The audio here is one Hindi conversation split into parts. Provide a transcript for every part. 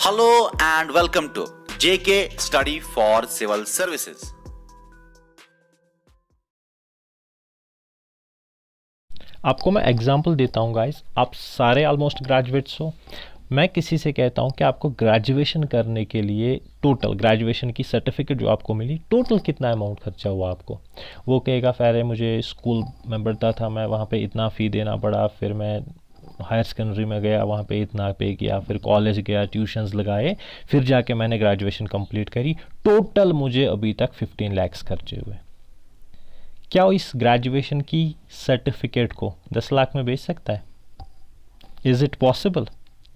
Hello and welcome to JK Study for Civil Services. आपको मैं एग्जांपल देता हूँ गाइस, आप सारे ऑलमोस्ट ग्रेजुएट्स हो। मैं किसी से कहता हूँ कि आपको ग्रेजुएशन करने के लिए टोटल ग्रेजुएशन की सर्टिफिकेट जो आपको मिली, टोटल कितना अमाउंट खर्चा हुआ आपको। वो कहेगा फेरे मुझे स्कूल में पढ़ता था, मैं वहाँ पे इतना फ़ी देना पड़ा, फिर मैं हायर सेकेंडरी में गया, वहाँ पे इतना पे किया, फिर कॉलेज गया, ट्यूशन्स लगाए, फिर जाके मैंने ग्रेजुएशन कंप्लीट करी, टोटल मुझे अभी तक 15 लाख खर्चे हुए। क्या वो इस ग्रेजुएशन की सर्टिफिकेट को 10 लाख में बेच सकता है? Is it possible?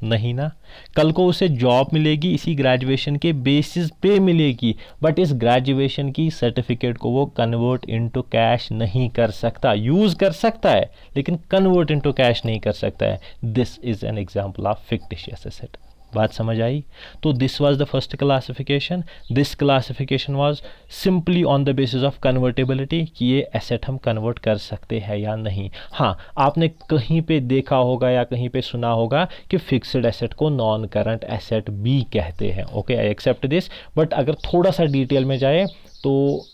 नहीं ना। कल को उसे जॉब मिलेगी, इसी ग्रेजुएशन के बेसिस पे मिलेगी, बट इस ग्रेजुएशन की सर्टिफिकेट को वो कन्वर्ट इनटू कैश नहीं कर सकता। यूज़ कर सकता है लेकिन कन्वर्ट इनटू कैश नहीं कर सकता है। This is an example of fictitious asset. बात समझ आई? तो this was the first classification. This classification was simply on the basis of convertibility कि ये एसेट हम कन्वर्ट कर सकते हैं या नहीं। हाँ, आपने कहीं पे देखा होगा या कहीं पे सुना होगा कि फिक्स्ड एसेट को नॉन करंट एसेट भी कहते हैं। Okay, I accept this, but अगर थोड़ा सा डिटेल में जाए तो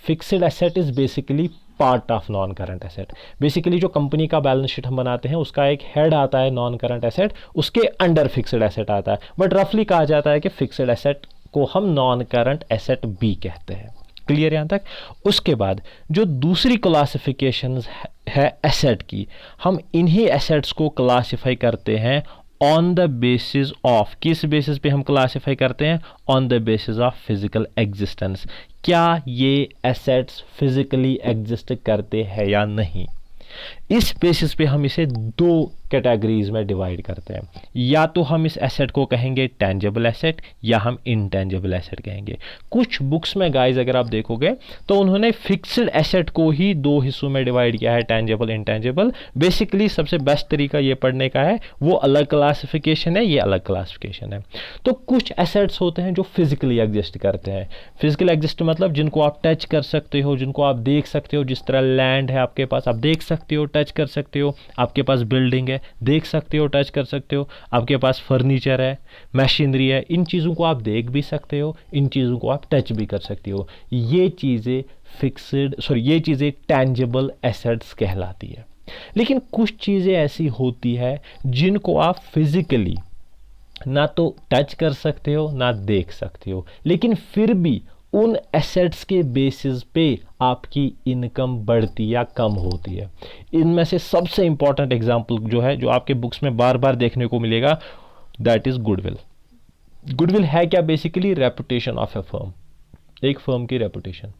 fixed asset is basically part of non current asset. Basically जो कंपनी का बैलेंस शीट हम बनाते हैं उसका एक हेड आता है नॉन करंट एसेट, उसके अंडर फिक्स्ड एसेट आता है, बट रफली कहा जाता है कि फिक्स्ड एसेट को हम नॉन करंट एसेट भी कहते हैं। क्लियर यहाँ तक? उसके बाद जो दूसरी क्लासिफिकेशन है एसेट की, हम इन्हीं एसेट्स को क्लासिफाई करते हैं ऑन द बेसिस ऑफ, किस बेसिस पे हम क्लासिफाई करते हैं? On the basis of physical existence. क्या ये एसेट्स फिजिकली एग्जिस्ट करते हैं या नहीं। इस बेसिस पे हम इसे दो कैटेगरीज में डिवाइड करते हैं। या तो हम इस एसेट को कहेंगे टेंजेबल एसेट या हम इनटेंजेबल एसेट कहेंगे। कुछ बुक्स में गाइस अगर आप देखोगे तो उन्होंने फिक्स्ड एसेट को ही दो हिस्सों में डिवाइड किया है, टेंजेबल इनटेंजेबल। बेसिकली सबसे बेस्ट तरीका ये पढ़ने का है, वो अलग क्लासिफिकेशन है, ये अलग क्लासिफिकेशन है। तो कुछ एसेट्स होते हैं जो फिजिकली एग्जिस्ट करते हैं। फिजिकल एग्जिस्ट मतलब जिनको आप टच कर सकते हो, जिनको आप देख सकते हो। जिस तरह लैंड है आपके पास, आप देख सकते हो, टच कर सकते हो। आपके पास बिल्डिंग है, देख सकते हो, टच कर सकते हो। आपके पास फर्नीचर है, मशीनरी है, इन चीज़ों को आप देख भी सकते हो, इन चीज़ों को आप टच भी कर सकते हो। ये चीज़ें ये चीज़ें टेंजेबल एसेट्स कहलाती है। लेकिन कुछ चीज़ें ऐसी होती है जिनको आप फिजिकली ना तो टच कर सकते हो ना देख सकते हो, लेकिन फिर भी उन एसेट्स के बेसिस पे आपकी इनकम बढ़ती या कम होती है। इनमें से सबसे इंपॉर्टेंट एग्जांपल जो है, जो आपके बुक्स में बार बार देखने को मिलेगा, दैट इज़ गुडविल। गुडविल है क्या? Basically reputation of A firm, एक फर्म की रेपुटेशन।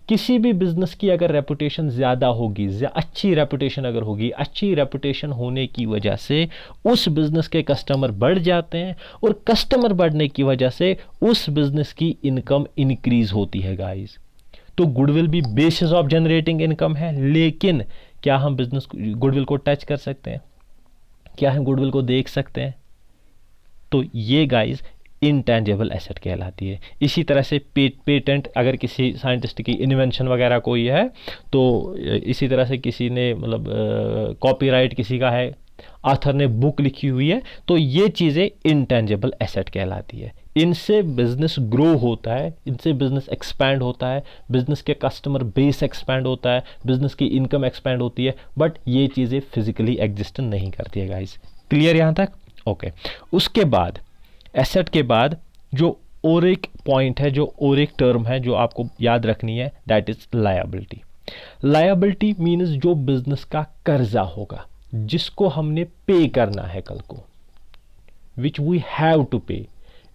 किसी भी बिजनेस की अगर रेपुटेशन ज़्यादा होगी, अच्छी रेपुटेशन अगर होगी, अच्छी रेपुटेशन होने की वजह से उस बिजनेस के कस्टमर बढ़ जाते हैं, और कस्टमर बढ़ने की वजह से उस बिजनेस की इनकम इंक्रीज होती है गाइस। तो गुडविल भी बेसिस ऑफ जनरेटिंग इनकम है। लेकिन क्या हम बिजनेस गुडविल को टच कर सकते हैं? क्या हम गुडविल को देख सकते हैं? तो ये गाइस इनटेंजेबल एसेट कहलाती है। इसी तरह से पेटेंट, अगर किसी साइंटिस्ट की इन्वेंशन वगैरह कोई है तो इसी तरह से किसी ने मतलब कॉपीराइट किसी का है, ऑथर ने बुक लिखी हुई है, तो ये चीज़ें इनटेंजेबल एसेट कहलाती है। इनसे बिजनेस ग्रो होता है, इनसे बिजनेस एक्सपैंड होता है, बिजनेस के कस्टमर बेस एक्सपैंड होता है, बिजनेस की इनकम एक्सपैंड होती है, बट ये चीज़ें फिजिकली एग्जिस्ट नहीं करती है गाइस। क्लियर यहाँ तक? ओके। उसके बाद एसेट के बाद जो और एक पॉइंट है, जो और एक टर्म है जो आपको याद रखनी है, that is liability. Liability means जो बिजनेस का कर्जा होगा, जिसको हमने पे करना है कल को, विच वी हैव टू पे।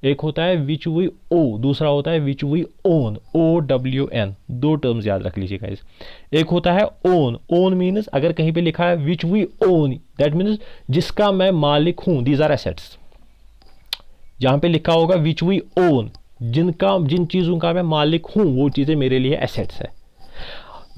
एक होता है विच वी ओ, दूसरा होता है विच वी ओन, OWN। दो टर्म्स याद रख लीजिएगा इस। एक होता है ओन। ओन मीन्स अगर कहीं पे लिखा है which we own, that means जिसका मैं मालिक हूं, दीज आर एसेट्स। जहां पे लिखा होगा विच वी ओन, जिन चीज़ों का मैं मालिक हूं वो चीज़ें मेरे लिए एसेट्स है।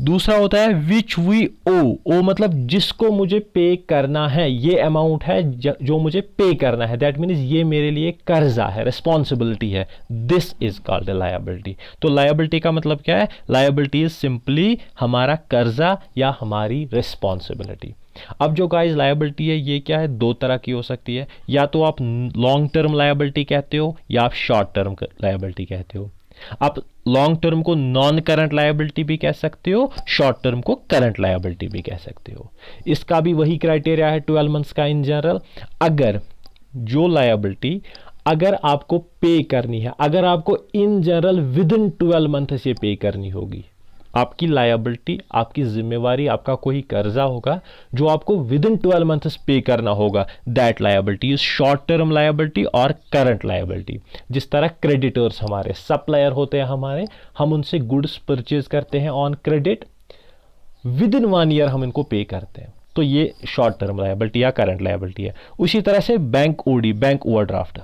दूसरा होता है विच वी ओ मतलब जिसको मुझे पे करना है, ये अमाउंट है जो मुझे पे करना है, दैट मीन्स ये मेरे लिए कर्जा है, रिस्पॉन्सिबिलिटी है। This is called liability. तो लायबिलिटी का मतलब क्या है? लायबिलिटी इज सिंपली हमारा कर्जा या हमारी रिस्पॉन्सिबिलिटी। अब जो गाइस लायबिलिटी है ये क्या है, दो तरह की हो सकती है, या तो आप लॉन्ग टर्म लायबिलिटी कहते हो या आप शॉर्ट टर्म लायबिलिटी कहते हो। आप लॉन्ग टर्म को नॉन करंट लायबिलिटी भी कह सकते हो, शॉर्ट टर्म को करंट लायबिलिटी भी कह सकते हो। इसका भी वही क्राइटेरिया है 12 मंथ्स का इन जनरल। अगर जो लायबिलिटी अगर आपको पे करनी है, अगर आपको in general with in 12 month से पे करनी होगी, आपकी लायबिलिटी, आपकी जिम्मेवारी, आपका कोई कर्जा होगा जो आपको विद इन 12 मंथ्स पे करना होगा, that liability is short term liability और करंट लायबिलिटी। जिस तरह क्रेडिटर्स हमारे सप्लायर होते हैं हमारे, हम उनसे गुड्स परचेज करते हैं on credit, within 1 year हम इनको पे करते हैं, तो ये शॉर्ट टर्म लायबिलिटी या करंट लायबिलिटी है। उसी तरह से bank OD, bank overdraft,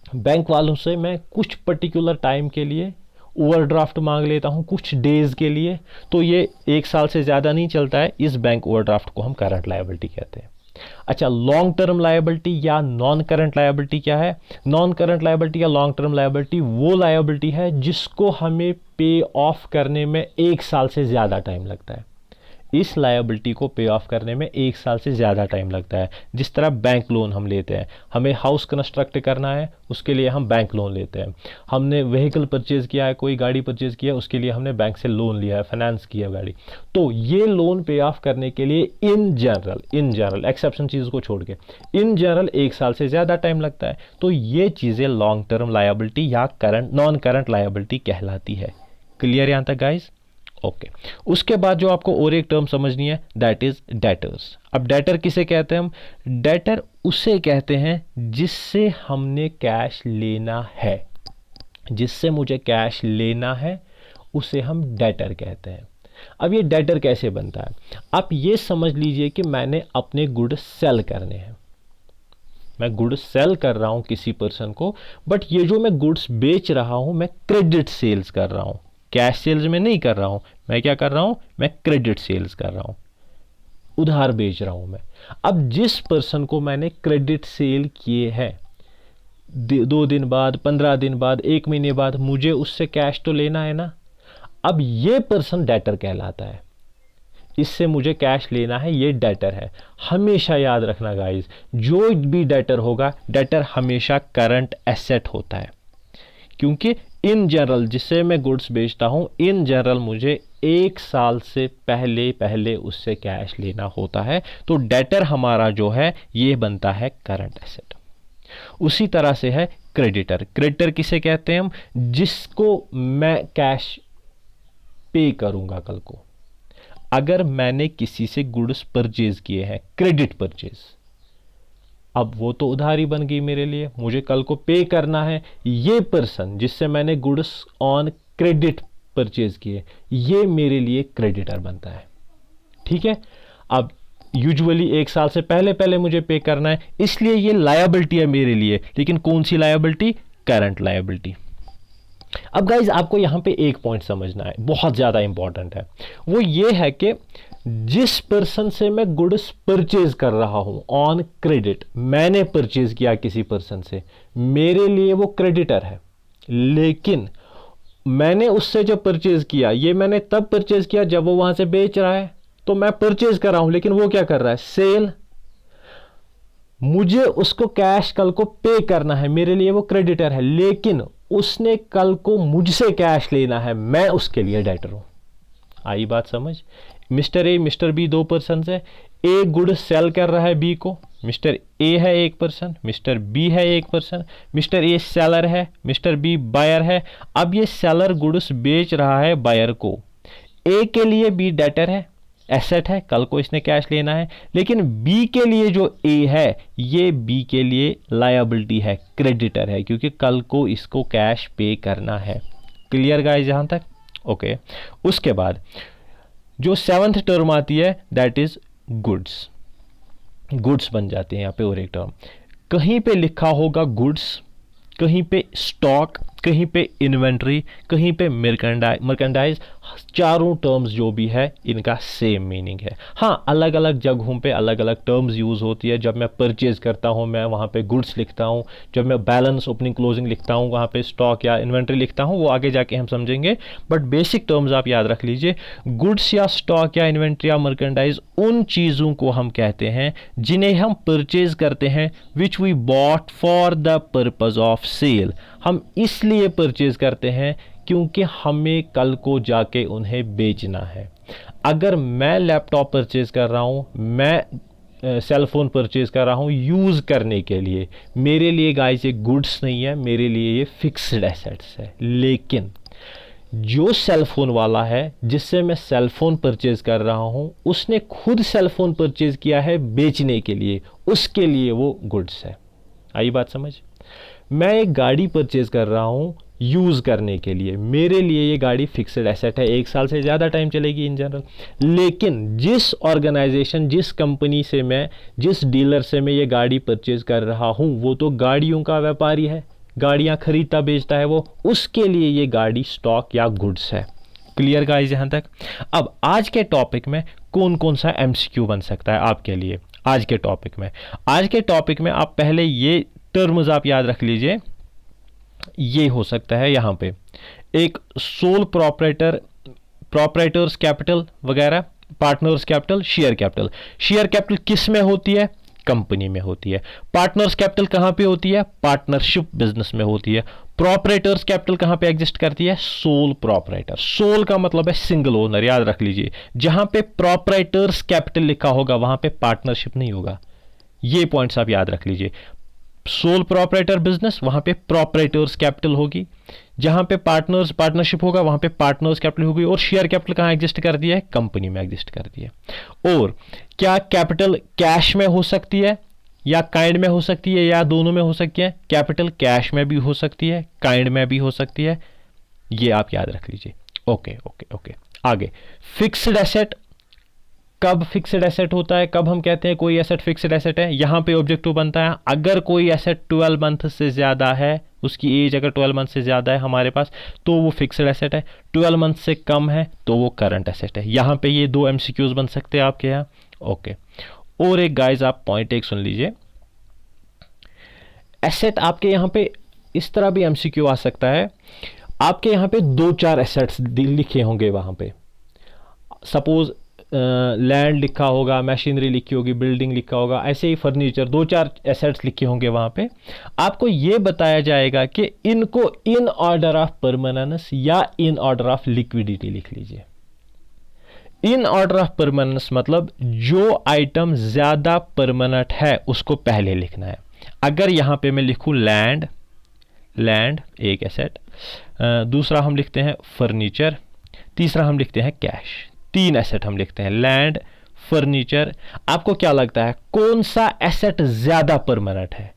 bank वालों से मैं कुछ पर्टिकुलर टाइम के लिए ओवरड्राफ्ट मांग लेता हूं, कुछ डेज के लिए, तो ये 1 साल से ज़्यादा नहीं चलता है, इस बैंक ओवरड्राफ्ट को हम करंट लायबिलिटी कहते हैं। अच्छा, लॉन्ग टर्म लायबिलिटी या नॉन करंट लायबिलिटी क्या है? नॉन करंट लायबिलिटी या लॉन्ग टर्म लायबिलिटी वो लायबिलिटी है जिसको हमें पे ऑफ करने में 1 साल से ज़्यादा टाइम लगता है। इस लायबिलिटी को पे ऑफ करने में 1 साल से ज़्यादा टाइम लगता है। जिस तरह बैंक लोन हम लेते हैं, हमें हाउस कंस्ट्रक्ट करना है, उसके लिए हम बैंक लोन लेते हैं। हमने व्हीकल परचेज़ किया है, कोई गाड़ी परचेज़ किया है, उसके लिए हमने बैंक से लोन लिया है, फाइनेंस किया गाड़ी, तो ये लोन पे ऑफ करने के लिए इन जनरल एक्सेप्शन चीज़ को छोड़ के इन जनरल 1 साल से ज़्यादा टाइम लगता है। तो ये चीज़ें लॉन्ग टर्म लायबिलिटी या नॉन करंट लायबिलिटी कहलाती है। क्लियर यहाँ तक गाइज? ओके। उसके बाद जो आपको और एक टर्म समझनी है, दैट इज डेटर्स। अब डेटर किसे कहते हैं हम? डेटर उसे कहते हैं जिससे हमने कैश लेना है, जिससे मुझे कैश लेना है उसे हम डेटर कहते हैं। अब ये डेटर कैसे बनता है? आप ये समझ लीजिए कि मैंने अपने गुड्स सेल करने हैं, मैं गुड्स सेल कर रहा हूं किसी पर्सन को, बट ये जो मैं गुड्स बेच रहा हूं मैं क्रेडिट सेल्स कर रहा हूं, कैश सेल्स में नहीं कर रहा हूं। मैं क्या कर रहा हूं? मैं क्रेडिट सेल्स कर रहा हूं, उधार बेच रहा हूं मैं। अब जिस पर्सन को मैंने क्रेडिट सेल किए हैं, 2 दिन बाद, 15 दिन बाद, 1 महीने बाद मुझे उससे कैश तो लेना है ना। अब ये पर्सन डेटर कहलाता है, इससे मुझे कैश लेना है, ये डेटर है। हमेशा याद रखना गाइस, जो भी डेटर होगा, डेटर हमेशा करंट एसेट होता है, क्योंकि इन जनरल जिससे मैं गुड्स बेचता हूं, इन जनरल मुझे 1 साल से पहले उससे कैश लेना होता है, तो डेटर हमारा जो है ये बनता है करंट एसेट। उसी तरह से है क्रेडिटर। क्रेडिटर किसे कहते हैं हम? जिसको मैं कैश पे करूंगा कल को। अगर मैंने किसी से गुड्स परचेज किए हैं, क्रेडिट परचेज, अब वो तो उधारी बन गई मेरे लिए, मुझे कल को पे करना है। ये पर्सन जिससे मैंने गुड्स ऑन क्रेडिट परचेज किए, ये मेरे लिए क्रेडिटर बनता है। ठीक है, अब यूजुअली 1 साल से पहले मुझे पे करना है, इसलिए ये लायबिलिटी है मेरे लिए। लेकिन कौन सी लायबिलिटी? Current liability. अब गाइज आपको यहां पे एक पॉइंट समझना है, बहुत ज्यादा इंपॉर्टेंट है। वो ये है कि जिस पर्सन से मैं गुड्स परचेज कर रहा हूं ऑन क्रेडिट, मैंने परचेज किया किसी पर्सन से, मेरे लिए वो क्रेडिटर है। लेकिन मैंने उससे जब परचेज किया, ये मैंने तब परचेज किया जब वो वहां से बेच रहा है, तो मैं परचेज कर रहा हूं, लेकिन वो क्या कर रहा है? सेल। मुझे उसको कैश कल को पे करना है, मेरे लिए वो क्रेडिटर है, लेकिन उसने कल को मुझसे कैश लेना है, मैं उसके लिए डेटर हूं। आई बात समझ? Mister A, mister B, 2 person है। ए गुड सेल कर रहा है बी को, मिस्टर ए है 1 पर्सन, मिस्टर बी है 1 पर्सन। मिस्टर ए सेलर है, मिस्टर बी बायर है। अब ये सेलर गुड्स बेच रहा है बायर को, ए के लिए बी डेटर है, एसेट है, कल को इसने कैश लेना है। लेकिन बी के लिए जो ए है, ये बी के लिए लायबिलिटी है, क्रेडिटर है, क्योंकि कल को इसको कैश पे करना है। क्लियर गाइस यहां तक? ओके। उसके बाद जो 7th टर्म आती है, दैट इज गुड्स। गुड्स बन जाते हैं यहां पे और एक टर्म। कहीं पे लिखा होगा गुड्स, कहीं पे स्टॉक, कहीं पे इन्वेंट्री, कहीं पे मर्केंडाइज। चारों टर्म्स जो भी है इनका सेम मीनिंग है। हाँ, अलग अलग जगहों पे अलग अलग टर्म्स यूज़ होती है। जब मैं परचेज करता हूँ मैं वहाँ पे गुड्स लिखता हूँ, जब मैं बैलेंस ओपनिंग क्लोजिंग लिखता हूँ वहाँ पे स्टॉक या इन्वेंट्री लिखता हूँ, वो आगे जाके हम समझेंगे। बट बेसिक टर्म्स आप याद रख लीजिए, गुड्स या स्टॉक या इन्वेंट्री या मर्केंडाइज उन चीज़ों को हम कहते हैं जिन्हें हम परचेज करते हैं, which we bought for the purpose of sale. हम इसलिए परचेज करते हैं क्योंकि हमें कल को जाके उन्हें बेचना है। अगर मैं लैपटॉप परचेज कर रहा हूँ, मैं सेल फोन परचेज कर रहा हूँ यूज़ करने के लिए, मेरे लिए गाइस ये गुड्स नहीं है, मेरे लिए ये फिक्स्ड एसेट्स है। लेकिन जो सेल फोन वाला है जिससे मैं सेल फोन परचेज कर रहा हूँ, उसने खुद सेल फोन परचेज किया है बेचने के लिए, उसके लिए वो गुड्स है। आई बात समझ? मैं एक गाड़ी परचेज कर रहा हूँ यूज़ करने के लिए, मेरे लिए ये गाड़ी फिक्स्ड एसेट है, 1 साल से ज़्यादा टाइम चलेगी इन जनरल। लेकिन जिस ऑर्गेनाइजेशन, जिस कंपनी से मैं, जिस डीलर से मैं ये गाड़ी परचेज कर रहा हूँ, वो तो गाड़ियों का व्यापारी है, गाड़ियाँ खरीदता बेचता है वो, उसके लिए ये गाड़ी स्टॉक या गुड्स है। क्लियर गाइस यहाँ तक? अब आज के टॉपिक में कौन कौन सा एमसीक्यू बन सकता है आपके लिए आज के टॉपिक में आप पहले ये टर्म्स आप याद रख लीजिए। ये हो सकता है यहाँ पे एक सोल प्रॉपरेटर्स कैपिटल वगैरह, partners capital, share capital. Share capital किस में होती है? कंपनी में होती है। पार्टनर्स कैपिटल कहाँ पे होती है? पार्टनरशिप बिजनेस में होती है। प्रॉपरेटर्स कैपिटल कहाँ पे एग्जिस्ट करती है? Soul proprietor. सोल का मतलब है सिंगल ओनर, याद रख लीजिए। जहां पे प्रॉपरेटर्स कैपिटल लिखा होगा वहां पे पार्टनरशिप नहीं होगा। ये पॉइंट्स आप याद रख लीजिए। सोल प्रॉपरेटर बिजनेस, वहां पे प्रॉपरेटर्स कैपिटल होगी। जहां पे पार्टनरशिप होगा वहां पे पार्टनर्स कैपिटल होगी। और शेयर कैपिटल कहां एग्जिस्ट करती है? कंपनी में एग्जिस्ट करती है। और क्या कैपिटल कैश में हो सकती है या काइंड में हो सकती है या दोनों में हो सकती है? कैपिटल कैश में भी हो सकती है, काइंड में भी हो सकती है। ये आप याद रख लीजिए। ओके। आगे, फिक्स्ड एसेट। कब फिक्स्ड एसेट होता है, कब हम कहते हैं कोई एसेट फिक्स्ड एसेट है? यहां पे ऑब्जेक्टिव बनता है, अगर कोई एसेट 12 मंथ से ज्यादा है, उसकी एज अगर 12 मंथ से ज्यादा है हमारे पास, तो वो फिक्स्ड एसेट है। 12 मंथ से कम है तो वो करंट एसेट है। यहां पे ये 2 एमसीक्यूज बन सकते हैं आपके यहाँ। ओके, और एक गाइज आप पॉइंट एक सुन लीजिए। एसेट आपके यहाँ पे इस तरह भी एमसीक्यू आ सकता है, आपके यहाँ पे 2-4 एसेट्स लिखे होंगे वहां पे। सपोज लैंड लिखा होगा, मशीनरी लिखी होगी, बिल्डिंग लिखा होगा, ऐसे ही फर्नीचर, 2-4 एसेट्स लिखे होंगे वहां पे। आपको ये बताया जाएगा कि इनको इन ऑर्डर ऑफ परमानेंस या इन ऑर्डर ऑफ लिक्विडिटी लिख लीजिए। इन ऑर्डर ऑफ परमानेंस मतलब जो आइटम ज्यादा परमानेंट है उसको पहले लिखना है। अगर यहां पे मैं लिखूं लैंड एक एसेट, दूसरा हम लिखते हैं फर्नीचर, तीसरा हम लिखते हैं कैश। 3 एसेट हम लिखते हैं, लैंड, फर्नीचर। आपको क्या लगता है कौन सा एसेट ज्यादा परमानेंट है?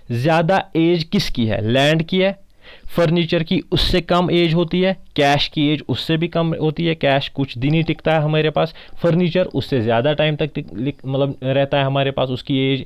ज्यादा एज किसकी है? लैंड की है। फर्नीचर की उससे कम एज होती है, कैश की एज उससे भी कम होती है। कैश कुछ दिन ही टिकता है हमारे पास, फर्नीचर उससे ज़्यादा टाइम तक मतलब रहता है हमारे पास, उसकी एज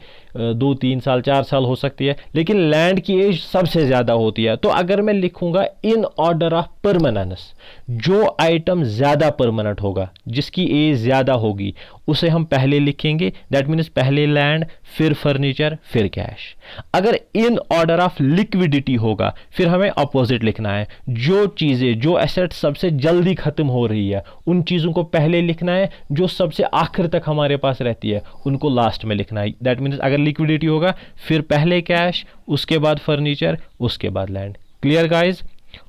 2-3 साल 4 साल हो सकती है। लेकिन लैंड की एज सबसे ज़्यादा होती है। तो अगर मैं लिखूंगा इन ऑर्डर ऑफ परमानेंस, जो आइटम ज़्यादा परमानेंट होगा, जिसकी एज ज़्यादा होगी, उसे हम पहले लिखेंगे। दैट मीन्स पहले लैंड, फिर फर्नीचर, फिर कैश। अगर इन ऑर्डर ऑफ लिक्विडिटी होगा, फिर हमें अपोजिट लिखना है। जो चीज़ें, जो एसेट सबसे जल्दी खत्म हो रही है, उन चीज़ों को पहले लिखना है। जो सबसे आखिर तक हमारे पास रहती है उनको लास्ट में लिखना है। दैट मीन्स अगर लिक्विडिटी होगा फिर पहले कैश, उसके बाद फर्नीचर, उसके बाद लैंड। Clear guys?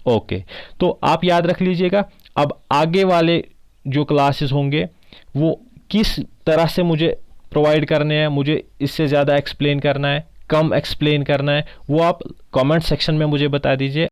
ओके, तो आप याद रख लीजिएगा। अब आगे वाले जो क्लासेस होंगे वो किस तरह से मुझे प्रोवाइड करने हैं, मुझे इससे ज़्यादा एक्सप्लेन करना है, कम एक्सप्लेन करना है, वो आप कमेंट सेक्शन में मुझे बता दीजिए।